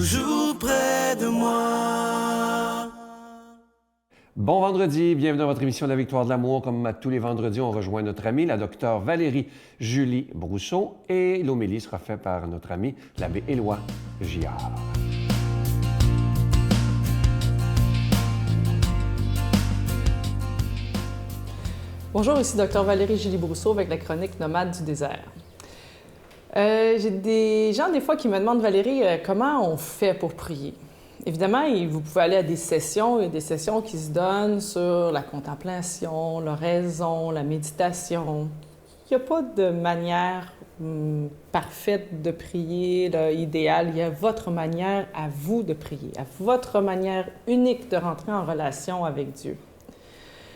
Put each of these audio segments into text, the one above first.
toujours près de moi. Bon vendredi, bienvenue dans votre émission de la Victoire de l'amour. Comme à tous les vendredis, on rejoint notre amie, la docteure Valérie Julie Brousseau, et l'homélie sera faite par notre ami, l'abbé Éloi Giard. Bonjour, ici Dr Valérie Julie Brousseau avec la chronique Nomade du désert. J'ai des gens des fois qui me demandent, Valérie, comment on fait pour prier? Évidemment, vous pouvez aller à des sessions, il y a des sessions qui se donnent sur la contemplation, l'oraison, la méditation. Il n'y a pas de manière parfaite de prier, là, idéale. Il y a votre manière à vous de prier, à votre manière unique de rentrer en relation avec Dieu.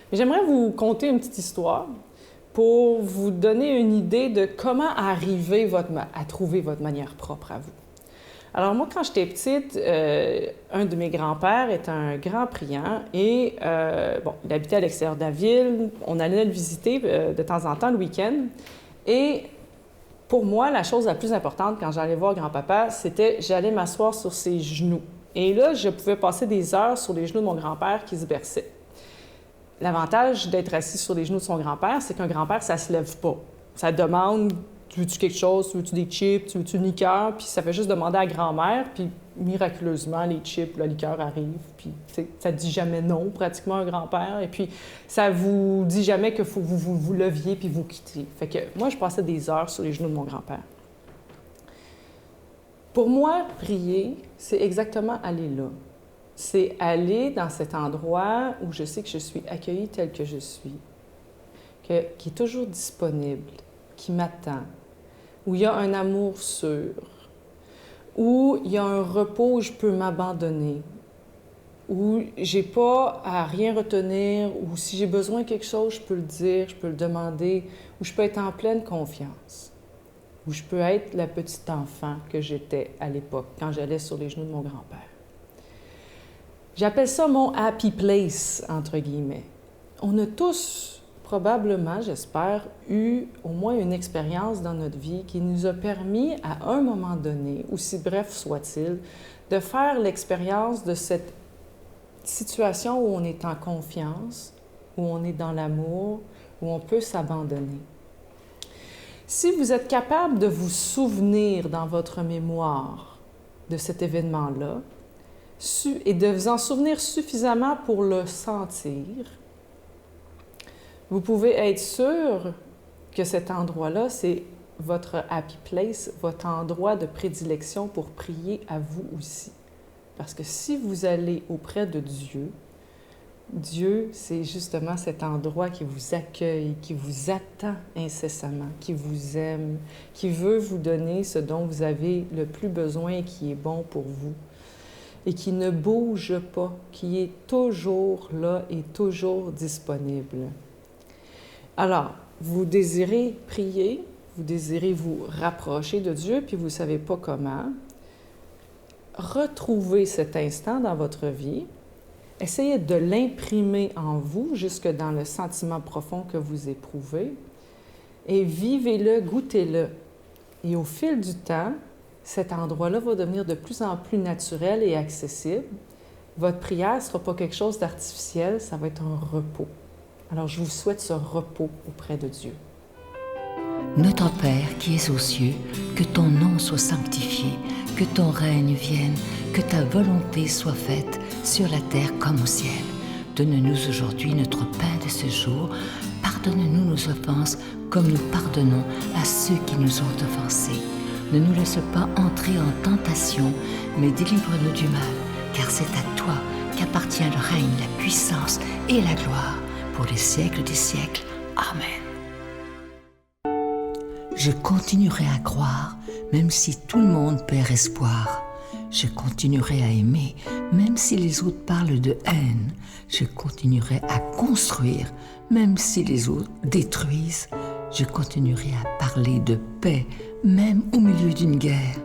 Mais j'aimerais vous conter une petite histoire pour vous donner une idée de comment arriver à trouver votre manière propre à vous. Alors moi, quand j'étais petite, un de mes grands-pères était un grand priant et il habitait à l'extérieur de la ville. On allait le visiter de temps en temps le week-end. Et pour moi, la chose la plus importante quand j'allais voir grand-papa, c'était j'allais m'asseoir sur ses genoux. Et là, je pouvais passer des heures sur les genoux de mon grand-père qui se berçait. L'avantage d'être assis sur les genoux de son grand-père, c'est qu'un grand-père, ça se lève pas. Ça demande, veux-tu quelque chose, veux-tu des chips, veux-tu une liqueur, puis ça fait juste demander à grand-mère, puis miraculeusement, les chips, la liqueur arrive, puis ça dit jamais non, pratiquement, un grand-père, et puis ça vous dit jamais qu'il faut que vous leviez puis vous quittiez. Fait que moi, je passais des heures sur les genoux de mon grand-père. Pour moi, prier, c'est exactement aller là. C'est aller dans cet endroit où je sais que je suis accueillie telle que je suis, qui est toujours disponible, qui m'attend, où il y a un amour sûr, où il y a un repos où je peux m'abandonner, où j'ai pas à rien retenir, où si j'ai besoin de quelque chose, je peux le dire, je peux le demander, où je peux être en pleine confiance, où je peux être la petite enfant que j'étais à l'époque, quand j'allais sur les genoux de mon grand-père. J'appelle ça mon « happy place », entre guillemets. On a tous, probablement, j'espère, eu au moins une expérience dans notre vie qui nous a permis, à un moment donné, aussi bref soit-il, de faire l'expérience de cette situation où on est en confiance, où on est dans l'amour, où on peut s'abandonner. Si vous êtes capable de vous souvenir dans votre mémoire de cet événement-là, et de vous en souvenir suffisamment pour le sentir, vous pouvez être sûr que cet endroit-là, c'est votre happy place, votre endroit de prédilection pour prier à vous aussi. Parce que si vous allez auprès de Dieu, Dieu, c'est justement cet endroit qui vous accueille, qui vous attend incessamment, qui vous aime, qui veut vous donner ce dont vous avez le plus besoin et qui est bon pour vous. Et qui ne bouge pas, qui est toujours là et toujours disponible. Alors, vous désirez prier, vous désirez vous rapprocher de Dieu, puis vous ne savez pas comment. Retrouvez cet instant dans votre vie. Essayez de l'imprimer en vous, jusque dans le sentiment profond que vous éprouvez, et vivez-le, goûtez-le. Et au fil du temps, cet endroit-là va devenir de plus en plus naturel et accessible. Votre prière ne sera pas quelque chose d'artificiel, ça va être un repos. Alors, je vous souhaite ce repos auprès de Dieu. Notre Père qui es aux cieux, que ton nom soit sanctifié, que ton règne vienne, que ta volonté soit faite sur la terre comme au ciel. Donne-nous aujourd'hui notre pain de ce jour. Pardonne-nous nos offenses comme nous pardonnons à ceux qui nous ont offensés. Ne nous laisse pas entrer en tentation, mais délivre-nous du mal, car c'est à toi qu'appartient le règne, la puissance et la gloire, pour les siècles des siècles. Amen. Je continuerai à croire, même si tout le monde perd espoir. Je continuerai à aimer, même si les autres parlent de haine. Je continuerai à construire, même si les autres détruisent. Je continuerai à parler de paix, même au milieu d'une guerre.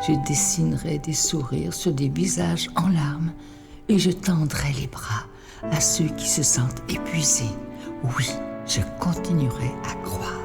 Je dessinerai des sourires sur des visages en larmes et je tendrai les bras à ceux qui se sentent épuisés. Oui, je continuerai à croire.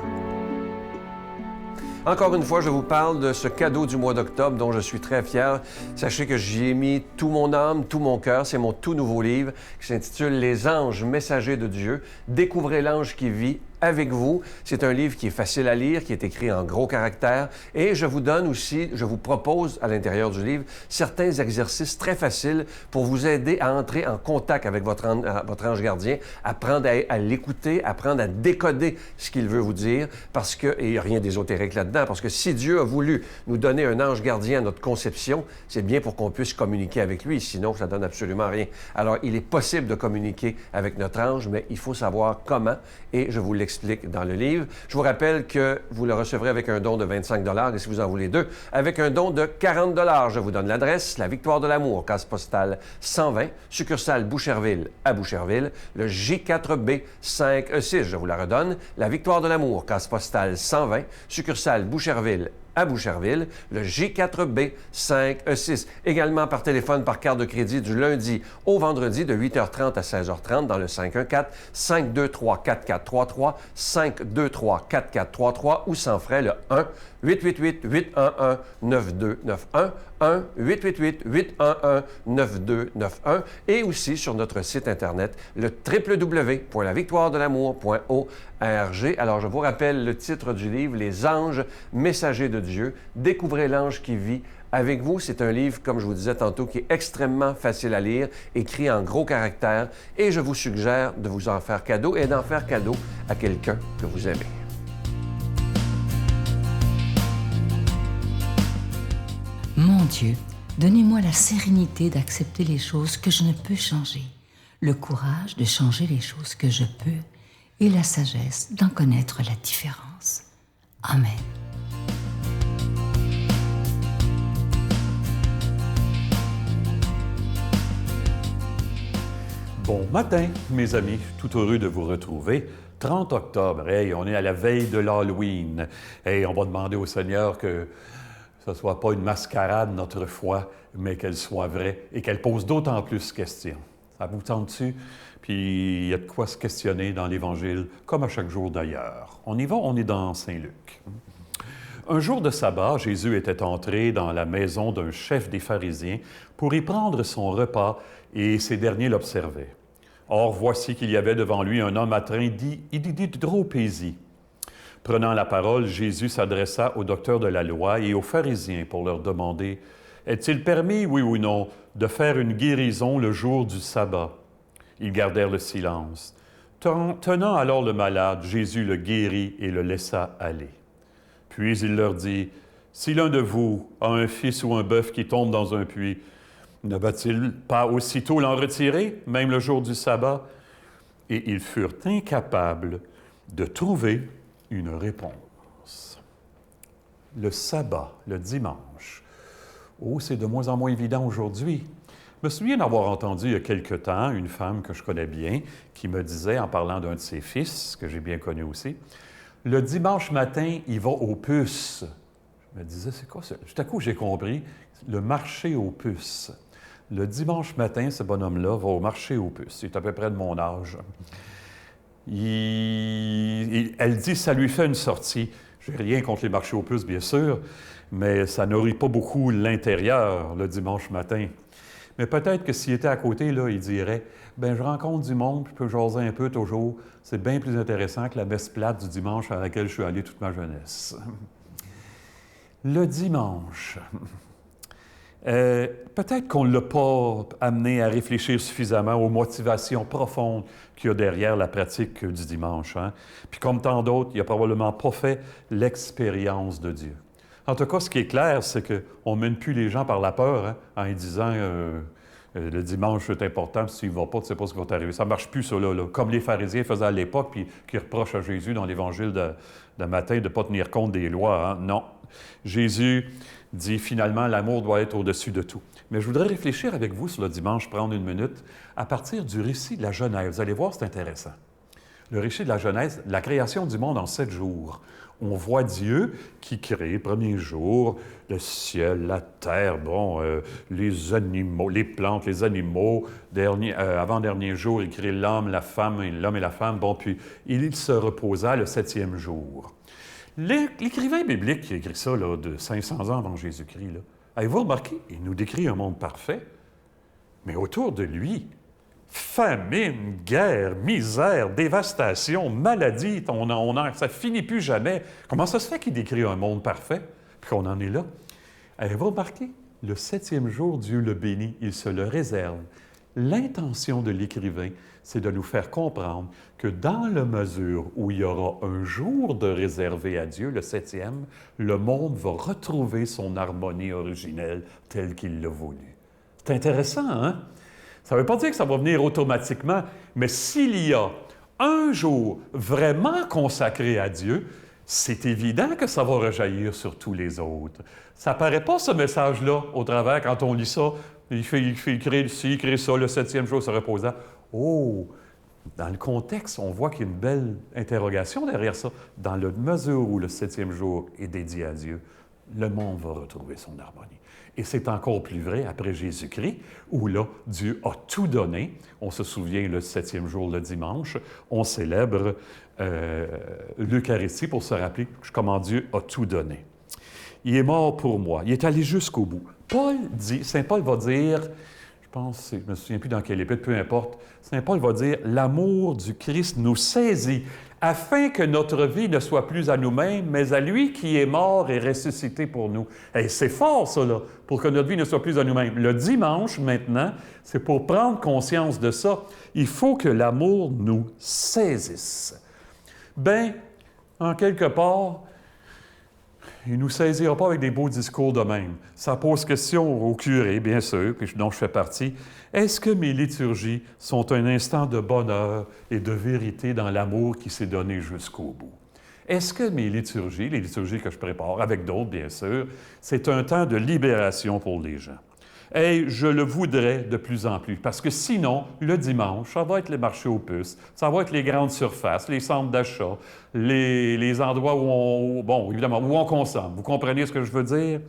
Encore une fois, je vous parle de ce cadeau du mois d'octobre dont je suis très fier. Sachez que j'y ai mis tout mon âme, tout mon cœur. C'est mon tout nouveau livre qui s'intitule « Les anges messagers de Dieu. Découvrez l'ange qui vit avec vous ». C'est un livre qui est facile à lire, qui est écrit en gros caractères. Et je vous donne aussi, je vous propose à l'intérieur du livre certains exercices très faciles pour vous aider à entrer en contact avec votre ange gardien, apprendre à l'écouter, apprendre à décoder ce qu'il veut vous dire, parce que, et il n'y a rien d'ésotérique là-dedans, parce que si Dieu a voulu nous donner un ange gardien à notre conception, c'est bien pour qu'on puisse communiquer avec lui, sinon ça donne absolument rien. Alors, il est possible de communiquer avec notre ange, mais il faut savoir comment, et je vous l'explique dans le livre. Je vous rappelle que vous le recevrez avec un don de 25 $ et si vous en voulez deux, avec un don de 40 $. Je vous donne l'adresse, la Victoire de l'Amour, case postale 120, succursale Boucherville à Boucherville, le J4B 5E6, je vous la redonne, la Victoire de l'Amour, case postale 120, succursale Boucherville à Boucherville, le J4B 5E6. Également par téléphone, par carte de crédit du lundi au vendredi de 8h30 à 16h30 dans le 514-523-4433, 523-4433 ou sans frais le 1-888-811-9291, 1-888-811-9291 et aussi sur notre site Internet, le www.lavictoiredelamour.org. Alors, je vous rappelle le titre du livre, « Les anges messagers de Dieu. Découvrez l'ange qui vit avec vous ». C'est un livre, comme je vous disais tantôt, qui est extrêmement facile à lire, écrit en gros caractères, et je vous suggère de vous en faire cadeau et d'en faire cadeau à quelqu'un que vous aimez. Mon Dieu, donnez-moi la sérénité d'accepter les choses que je ne peux changer, le courage de changer les choses que je peux et la sagesse d'en connaître la différence. Amen. Bon matin, mes amis. Tout heureux de vous retrouver. 30 octobre, hey, on est à la veille de l'Halloween. Hey, on va demander au Seigneur que ce ne soit pas une mascarade, notre foi, mais qu'elle soit vraie et qu'elle pose d'autant plus de questions. Ça vous tente-tu? Puis il y a de quoi se questionner dans l'Évangile, comme à chaque jour d'ailleurs. On y va, on est dans Saint-Luc. Un jour de sabbat, Jésus était entré dans la maison d'un chef des pharisiens pour y prendre son repas et ces derniers l'observaient. Or, voici qu'il y avait devant lui un homme atteint d'hydropésie. Prenant la parole, Jésus s'adressa aux docteurs de la loi et aux pharisiens pour leur demander « Est-il permis, oui ou non, de faire une guérison le jour du sabbat? » Ils gardèrent le silence. Tenant alors le malade, Jésus le guérit et le laissa aller. Puis il leur dit, « Si l'un de vous a un fils ou un bœuf qui tombe dans un puits, ne va-t-il pas aussitôt l'en retirer, même le jour du sabbat? » Et ils furent incapables de trouver une réponse. Le sabbat, le dimanche. Oh, c'est de moins en moins évident aujourd'hui. Je me souviens d'avoir entendu il y a quelque temps une femme que je connais bien qui me disait, en parlant d'un de ses fils, que j'ai bien connu aussi, « Le dimanche matin, il va aux puces. » Je me disais, c'est quoi ça? Tout à coup, j'ai compris, le marché aux puces. Le dimanche matin, ce bonhomme-là va au marché aux puces. Il est à peu près de mon âge. Elle dit, ça lui fait une sortie. Je n'ai rien contre les marchés aux puces, bien sûr, mais ça nourrit pas beaucoup l'intérieur le dimanche matin. Mais peut-être que s'il était à côté, là, il dirait « Bien, je rencontre du monde, puis je peux jaser un peu toujours. C'est bien plus intéressant que la messe plate du dimanche à laquelle je suis allé toute ma jeunesse. » Le dimanche. Peut-être qu'on ne l'a pas amené à réfléchir suffisamment aux motivations profondes qu'il y a derrière la pratique du dimanche. Hein? Puis comme tant d'autres, il n'a probablement pas fait l'expérience de Dieu. En tout cas, ce qui est clair, c'est qu'on ne mène plus les gens par la peur hein, en disant le dimanche, c'est important, si tu n'y vas pas, tu ne sais pas ce qui va t'arriver. Ça ne marche plus, ça, là, comme les pharisiens faisaient à l'époque, puis qui reprochent à Jésus dans l'Évangile de matin de ne pas tenir compte des lois. Hein? Non. Jésus dit finalement, l'amour doit être au-dessus de tout. Mais je voudrais réfléchir avec vous sur le dimanche, prendre une minute, à partir du récit de la Genèse. Vous allez voir, c'est intéressant. Le récit de la Genèse, la création du monde en 7 jours. On voit Dieu qui crée le premier jour, le ciel, la terre, les animaux, les plantes, les animaux. Avant-dernier jour, il crée l'homme et la femme. Puis il se reposa le 7e jour. L'écrivain biblique qui a écrit ça là, de 500 ans avant Jésus-Christ, là, avez-vous remarqué? Il nous décrit un monde parfait, mais autour de lui, famine, guerre, misère, dévastation, maladie, ça finit plus jamais. Comment ça se fait qu'il décrit un monde parfait, puis qu'on en est là? Avez-vous remarqué? Le 7e jour, Dieu le bénit, il se le réserve. L'intention de l'écrivain, c'est de nous faire comprendre que dans la mesure où il y aura un jour de réservé à Dieu, le 7e, le monde va retrouver son harmonie originelle telle qu'il l'a voulu. C'est intéressant, hein? Ça ne veut pas dire que ça va venir automatiquement, mais s'il y a un jour vraiment consacré à Dieu, c'est évident que ça va rejaillir sur tous les autres. Ça ne paraît pas, ce message-là, au travers, quand on lit ça. Il crée ça, le 7e jour se reposant. Oh! Dans le contexte, on voit qu'il y a une belle interrogation derrière ça. Dans la mesure où le 7e jour est dédié à Dieu, le monde va retrouver son harmonie. Et c'est encore plus vrai après Jésus-Christ, où là, Dieu a tout donné. On se souvient, le 7e jour, le dimanche, on célèbre l'Eucharistie pour se rappeler comment Dieu a tout donné. Il est mort pour moi. Il est allé jusqu'au bout. Saint Paul va dire, je ne me souviens plus dans quel épître, peu importe, Saint Paul va dire, l'amour du Christ nous saisit, afin que notre vie ne soit plus à nous-mêmes, mais à lui qui est mort et ressuscité pour nous. Et c'est fort, ça, là, pour que notre vie ne soit plus à nous-mêmes. Le dimanche, maintenant, c'est pour prendre conscience de ça. Il faut que l'amour nous saisisse. Bien, en quelque part, il ne nous saisira pas avec des beaux discours de même. Ça pose question au curé, bien sûr, puis dont je fais partie. Est-ce que mes liturgies sont un instant de bonheur et de vérité dans l'amour qui s'est donné jusqu'au bout? Est-ce que mes liturgies, les liturgies que je prépare, avec d'autres, bien sûr, c'est un temps de libération pour les gens? Et je le voudrais de plus en plus, parce que sinon, le dimanche, ça va être les marchés aux puces, ça va être les grandes surfaces, les centres d'achat, les endroits où on consomme. Vous comprenez ce que je veux dire?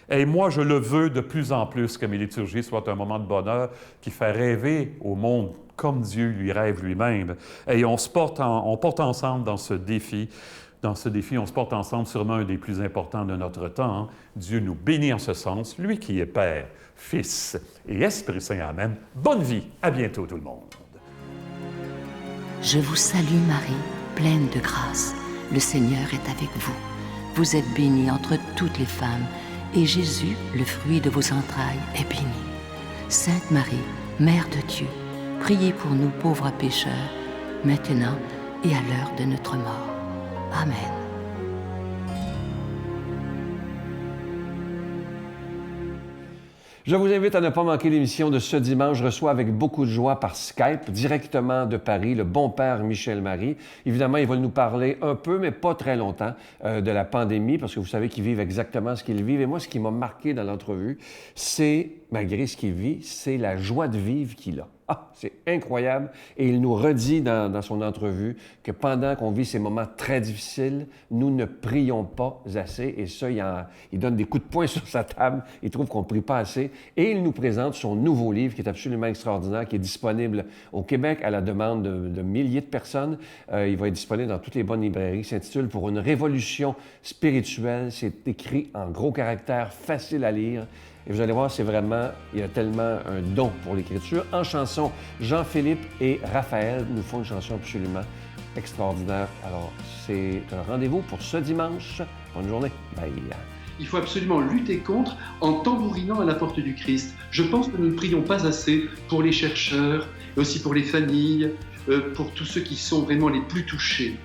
Et moi, je le veux de plus en plus que mes liturgies soient un moment de bonheur qui fait rêver au monde comme Dieu lui rêve lui-même. Et on porte ensemble dans ce défi. Dans ce défi, on se porte ensemble sûrement un des plus importants de notre temps. Hein? Dieu nous bénit en ce sens, lui qui est Père, Fils et Esprit Saint. Amen. Bonne vie. À bientôt tout le monde. Je vous salue Marie, pleine de grâce. Le Seigneur est avec vous. Vous êtes bénie entre toutes les femmes, et Jésus, le fruit de vos entrailles, est béni. Sainte Marie, Mère de Dieu, priez pour nous pauvres pécheurs, maintenant et à l'heure de notre mort. Amen. Je vous invite à ne pas manquer l'émission de ce dimanche. Je reçois avec beaucoup de joie par Skype, directement de Paris, le bon père Michel Marie. Évidemment, il va nous parler un peu, mais pas très longtemps, de la pandémie, parce que vous savez qu'ils vivent exactement ce qu'ils vivent. Et moi, ce qui m'a marqué dans l'entrevue, c'est, malgré ce qu'il vit, c'est la joie de vivre qu'il a. Ah, c'est incroyable. Et il nous redit dans son entrevue que pendant qu'on vit ces moments très difficiles, nous ne prions pas assez. Et ça, il donne des coups de poing sur sa table. Il trouve qu'on ne prie pas assez. Et il nous présente son nouveau livre qui est absolument extraordinaire, qui est disponible au Québec à la demande de milliers de personnes. Il va être disponible dans toutes les bonnes librairies. Il s'intitule « Pour une révolution spirituelle ». C'est écrit en gros caractères, facile à lire. Et vous allez voir, il y a tellement un don pour l'écriture. En chanson, Jean-Philippe et Raphaël nous font une chanson absolument extraordinaire. Alors, c'est un rendez-vous pour ce dimanche. Bonne journée. Bye. Il faut absolument lutter contre en tambourinant à la porte du Christ. Je pense que nous ne prions pas assez pour les chercheurs, mais aussi pour les familles, pour tous ceux qui sont vraiment les plus touchés.